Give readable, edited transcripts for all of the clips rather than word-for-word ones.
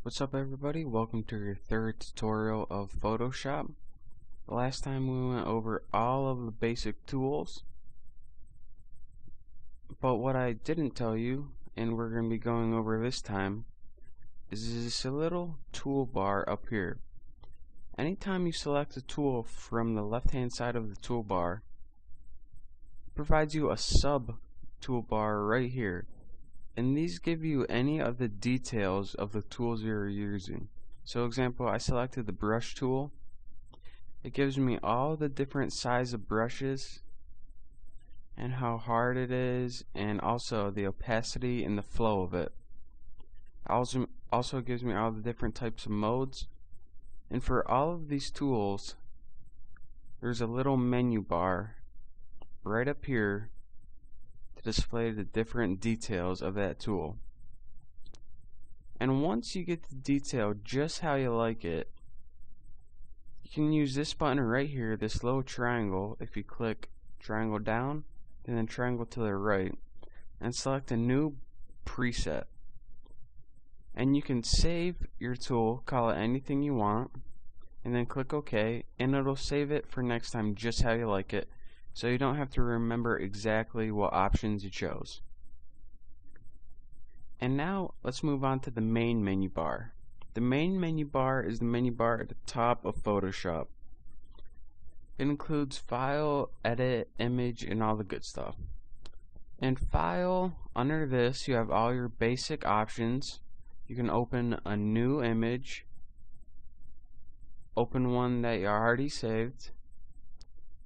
What's up everybody, welcome to your third tutorial of Photoshop. Last time we went over all of the basic tools, but what I didn't tell you, and we're going to be going over this time, is this little toolbar up here. Anytime you select a tool from the left hand side of the toolbar, it provides you a sub toolbar right here. And these give you any of the details of the tools you're using. So example, I selected the brush tool. It gives me all the different size of brushes and how hard it is, and also the opacity and the flow of it. Also gives me all the different types of modes. And for all of these tools, there's a little menu bar right up here to display the different details of that tool. And once you get the detail just how you like it, you can use this button right here, this little triangle. If you click triangle down and then triangle to the right and select a new preset, and you can save your tool, call it anything you want, and then click OK, and it'll save it for next time just how you like it, so you don't have to remember exactly what options you chose. And now let's move on to the main menu bar. The main menu bar is the menu bar at the top of Photoshop. It includes File, Edit, Image, and all the good stuff. In File, under this, you have all your basic options. You can open a new image, open one that you already saved,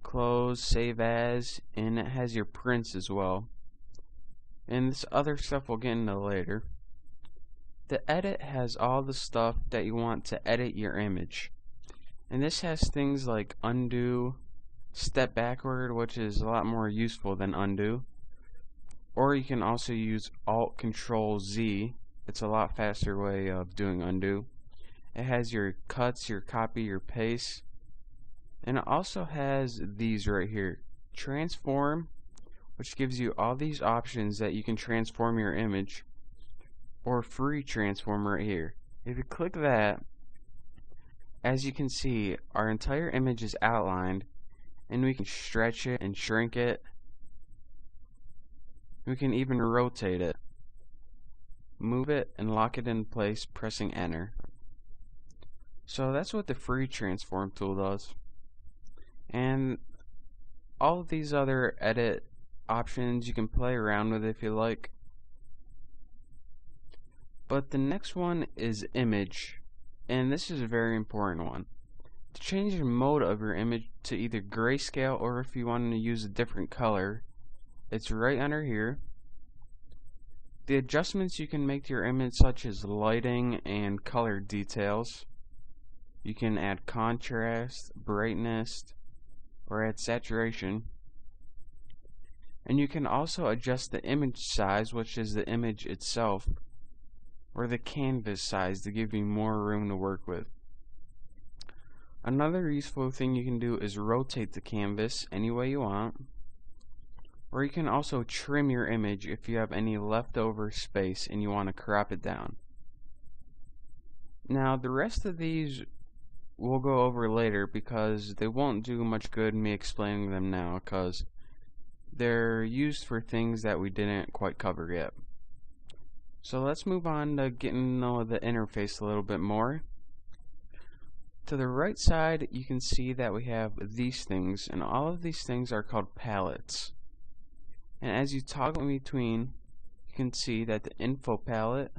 close, save as, and it has your prints as well. And this other stuff we'll get into later. The edit has all the stuff that you want to edit your image. And this has things like undo, step backward, which is a lot more useful than undo. Or you can also use Alt Control Z. It's a lot faster way of doing undo. It has your cuts, your copy, your paste. And it also has these right here. Transform, which gives you all these options that you can transform your image, or free transform right here. If you click that, as you can see, our entire image is outlined, and we can stretch it and shrink it. We can even rotate it, move it, and lock it in place pressing enter. So that's what the free transform tool does. And all of these other edit options you can play around with if you like. But the next one is image, and this is a very important one. To change the mode of your image to either grayscale, or if you want to use a different color, it's right under here. The adjustments you can make to your image, such as lighting and color details. You can add contrast, brightness, or add saturation. And you can also adjust the image size, which is the image itself, or the canvas size, to give you more room to work with. Another useful thing you can do is rotate the canvas any way you want, or you can also trim your image if you have any leftover space and you want to crop it down. Now the rest of these we'll go over later, because they won't do much good me explaining them now, because they're used for things that we didn't quite cover yet. So let's move on to getting to know the interface a little bit more. To the right side, you can see that we have these things, and all of these things are called palettes. And as you toggle in between, you can see that the info palette,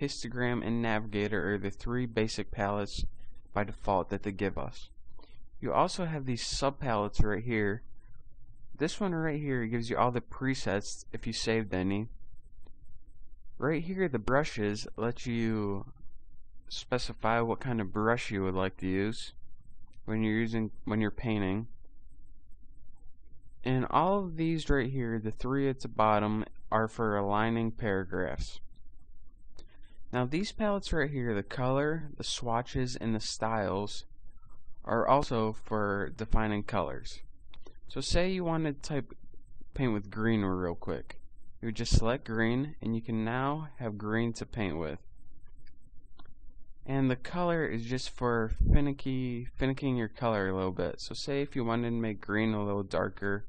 histogram, and navigator are the three basic palettes by default that they give us. You also have these sub palettes right here. This one right here gives you all the presets if you saved any. Right here, the brushes let you specify what kind of brush you would like to use when you're painting. And all of these right here, the three at the bottom, are for aligning paragraphs. Now these palettes right here, the color, the swatches, and the styles, are also for defining colors. So say you wanted to paint with green real quick. You would just select green, and you can now have green to paint with. And the color is just for finicking your color a little bit. So say if you wanted to make green a little darker,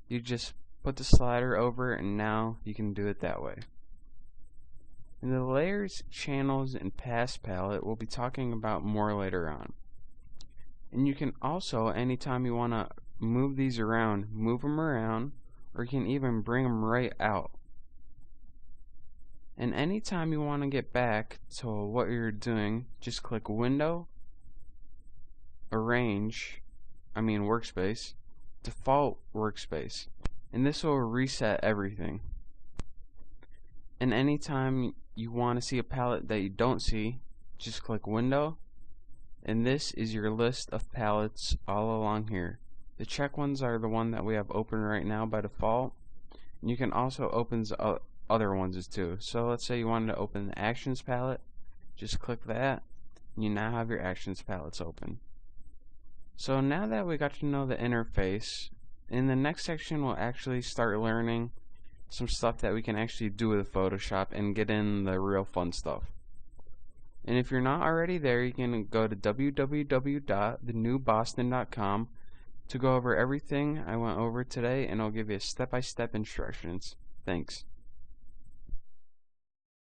you just put the slider over it, and now you can do it that way. In the layers, channels, and pass palette, we'll be talking about more later on. And you can also, anytime you want to move these around, move them around, or you can even bring them right out. And anytime you want to get back to what you're doing, just click Window, Workspace, Default Workspace, and this will reset everything. And anytime you want to see a palette that you don't see, just click Window, and this is your list of palettes all along here. The check ones are the one that we have open right now by default, and you can also open other ones too. So let's say you wanted to open the Actions palette, just click that, and you now have your Actions palettes open. So now that we got to know the interface, in the next section we'll actually start learning some stuff that we can actually do with Photoshop and get in the real fun stuff. And if you're not already there, you can go to www.thenewboston.com to go over everything I went over today, and I'll give you step-by-step instructions. Thanks.